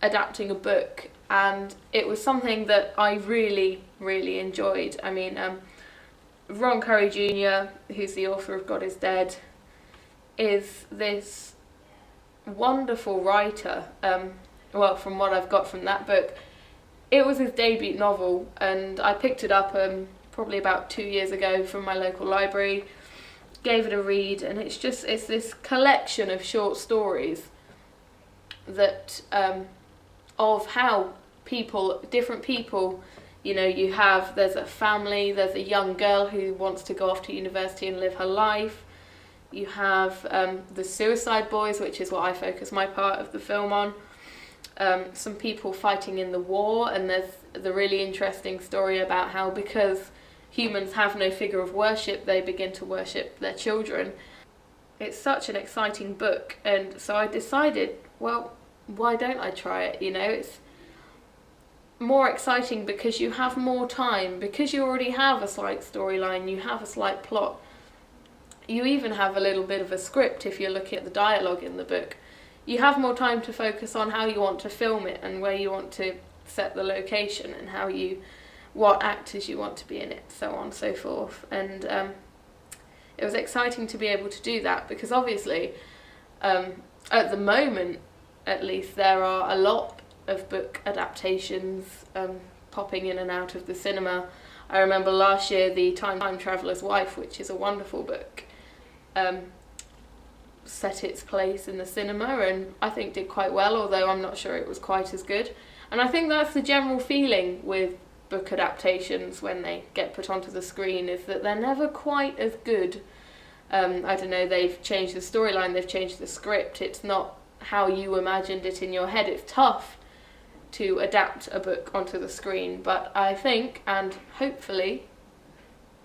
adapting a book, and it was something that I really, really enjoyed. I mean, Ron Curry Jr., who's the author of God is Dead, is this wonderful writer. Well, from what I've got from that book, it was his debut novel, and I picked it up probably about 2 years ago from my local library, gave it a read, and it's this collection of short stories that of how different people, there's a family, there's a young girl who wants to go off to university and live her life. You have the Suicide Boys, which is what I focus my part of the film on. Some people fighting in the war, and there's the really interesting story about how, because humans have no figure of worship, they begin to worship their children. It's such an exciting book, and so I decided, well, why don't I try it? It's more exciting because you have more time, because you already have a slight storyline, you have a slight plot. You even have a little bit of a script if you're looking at the dialogue in the book. You have more time to focus on how you want to film it and where you want to set the location and what actors you want to be in it, so on and so forth. And it was exciting to be able to do that because obviously, at the moment at least, there are a lot of book adaptations popping in and out of the cinema. I remember last year the Time Traveller's Wife, which is a wonderful book, set its place in the cinema and I think did quite well, although I'm not sure it was quite as good. And I think that's the general feeling with book adaptations when they get put onto the screen, is that they're never quite as good. I don't know, they've changed the storyline, they've changed the script, it's not how you imagined it in your head. It's tough to adapt a book onto the screen, but I think, and hopefully,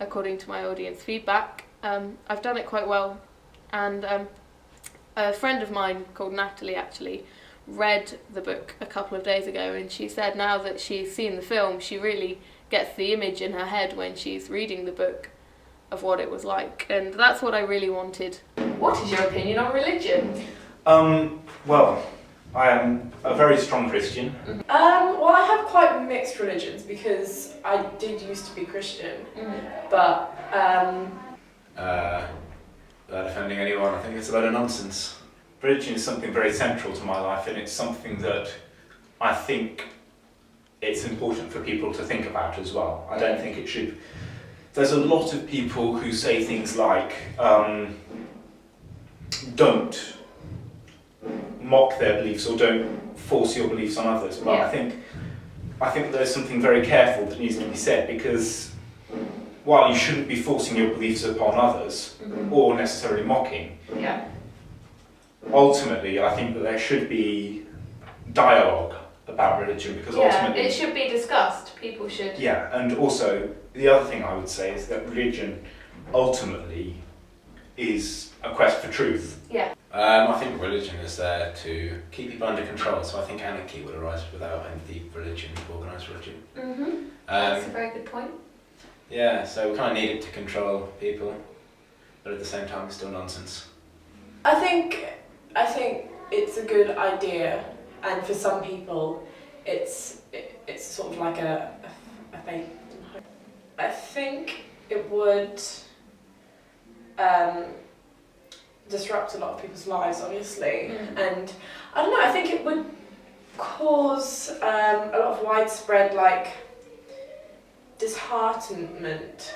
according to my audience feedback, I've done it quite well. And a friend of mine called Natalie actually read the book a couple of days ago, and she said now that she's seen the film, she really gets the image in her head when she's reading the book of what it was like, and that's what I really wanted. What is your opinion on religion? Well, I am a very strong Christian. Well, I have quite mixed religions because I did used to be Christian, but Without offending anyone, I think it's a load of nonsense. Religion is something very central to my life, and it's something that I think it's important for people to think about as well. I don't think it should... There's a lot of people who say things like, don't mock their beliefs or don't force your beliefs on others, but I think there's something very careful that needs to be said, because while you shouldn't be forcing your beliefs upon others or necessarily mocking, ultimately I think that there should be dialogue about religion, because ultimately it should be discussed. People should. Yeah, and also the other thing I would say is that religion ultimately is a quest for truth. Yeah. I think religion is there to keep people under control, so I think anarchy would arise without any religion, organised religion. That's a very good point. Yeah, so we kind of need it to control people, but at the same time it's still nonsense. I think it's a good idea, and for some people it's sort of like a faith. I think it would disrupt a lot of people's lives, obviously, and I don't know, I think it would cause a lot of widespread disheartenment.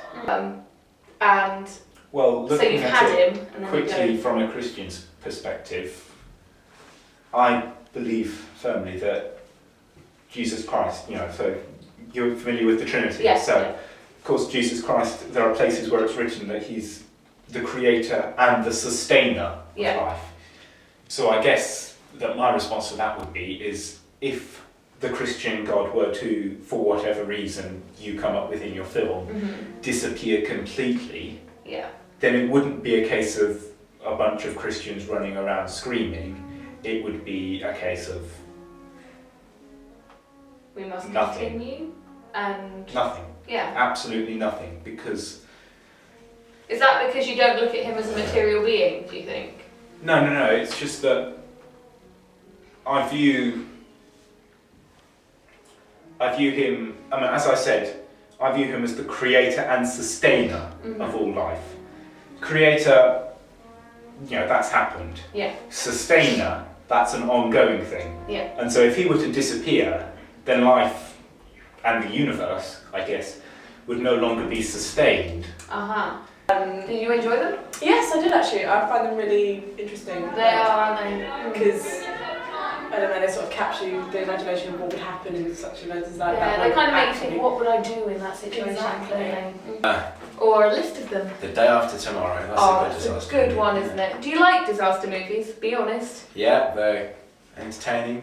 And well, looking so you've at had it him, and then quickly from a Christian's perspective, I believe firmly that Jesus Christ, so you're familiar with the Trinity, of course Jesus Christ, there are places where it's written that he's the creator and the sustainer of life. So I guess that my response to that would be is, if the Christian God were to, for whatever reason you come up with in your film, disappear completely, then it wouldn't be a case of a bunch of Christians running around screaming. It would be a case of we must nothing. Continue and Nothing. Yeah. Absolutely nothing, because... Is that because you don't look at him as a material being, do you think? No, it's just that I view I view him, I mean, as I said, I view him as the creator and sustainer of all life. Creator, you know, that's happened. Yeah. Sustainer, that's an ongoing thing. Yeah. And so if he were to disappear, then life and the universe, I guess, would no longer be sustained. Uh-huh. Did you enjoy them? Yes, I did actually. I find them really interesting. They are, aren't they? Because, I don't know, they sort of capture the imagination of what would happen in such events as that. Yeah, that they would kind of make you actually- think, what would I do in that situation? Exactly. Or a list of them. The Day After Tomorrow. That's Oh, a good it's a disaster good movie. one, isn't it? Do you like disaster movies? Be honest. Yeah, very entertaining.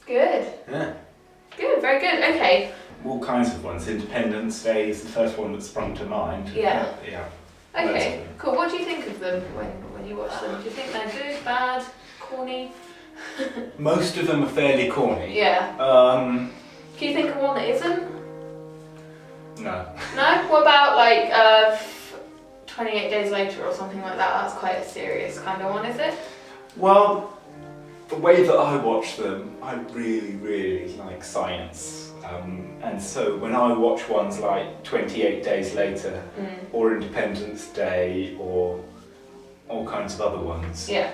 Good. Yeah. Good, very good. Okay. All kinds of ones. Independence Day is the first one that sprung to mind. Yeah. Yeah. Okay, cool. What do you think of them when you watch them? Do you think they're good, bad, corny? Most of them are fairly corny. Yeah. Um, Can you think of one that isn't? no. No? What about like 28 Days Later or something like that? That's quite a serious kind of one, is it? Well, the way that I watch them, I really, really like science. And so when I watch ones like 28 Days Later or Independence Day or all kinds of other ones, Yeah.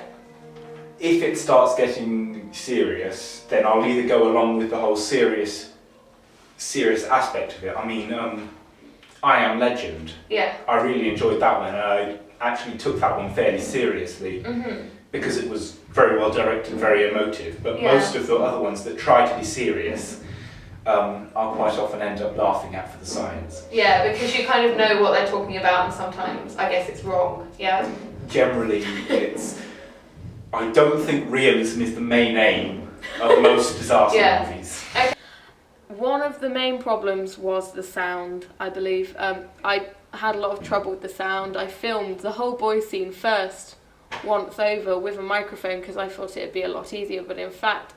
if it starts getting serious, then I'll either go along with the whole serious aspect of it. I mean, I Am Legend. Yeah. I really enjoyed that one, and I actually took that one fairly seriously because it was very well directed, very emotive. But Yeah. most of the other ones that try to be serious, I'll quite often end up laughing at for the science. Yeah, because you kind of know what they're talking about, and sometimes I guess it's wrong. Yeah. Generally, I don't think realism is the main aim of most disaster Yeah. movies. One of the main problems was the sound, I believe. I had a lot of trouble with the sound. I filmed the whole boy scene first, once over, with a microphone because I thought it'd be a lot easier, but in fact,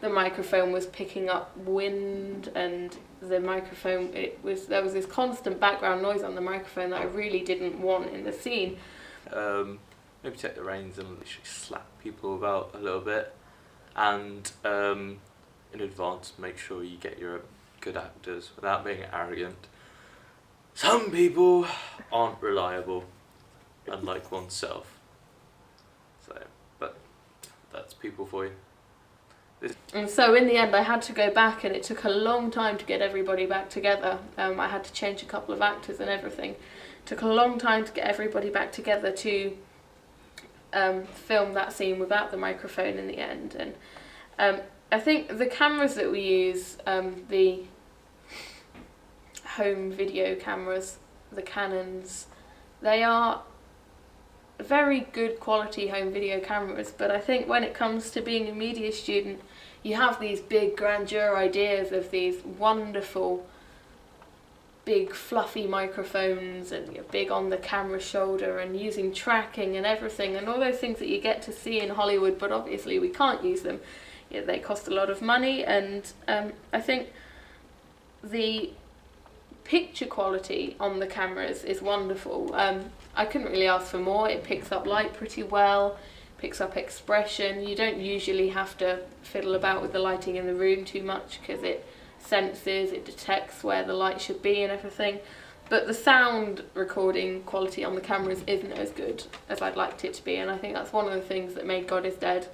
the microphone was picking up wind, and the microphone, there was this constant background noise on the microphone that I really didn't want in the scene. Maybe take the reins and literally slap people about a little bit, and in advance make sure you get your good actors without being arrogant. Some people aren't reliable, unlike oneself. So, but that's people for you. And so in the end I had to go back, and it took a long time to get everybody back together. I had to change a couple of actors and everything. It took a long time to get everybody back together to film that scene without the microphone in the end. And I think the cameras that we use, the home video cameras, the Canons, they are very good quality home video cameras, but I think when it comes to being a media student, you have these big grandeur ideas of these wonderful big fluffy microphones, and you're big on the camera shoulder and using tracking and everything, and all those things that you get to see in Hollywood, but obviously we can't use them. Yeah, they cost a lot of money, and I think the picture quality on the cameras is wonderful. I couldn't really ask for more. It picks up light pretty well, picks up expression. You don't usually have to fiddle about with the lighting in the room too much because it senses, it detects where the light should be and everything. But the sound recording quality on the cameras isn't as good as I'd liked it to be, and I think that's one of the things that made God is Dead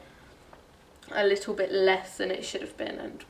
a little bit less than it should have been. And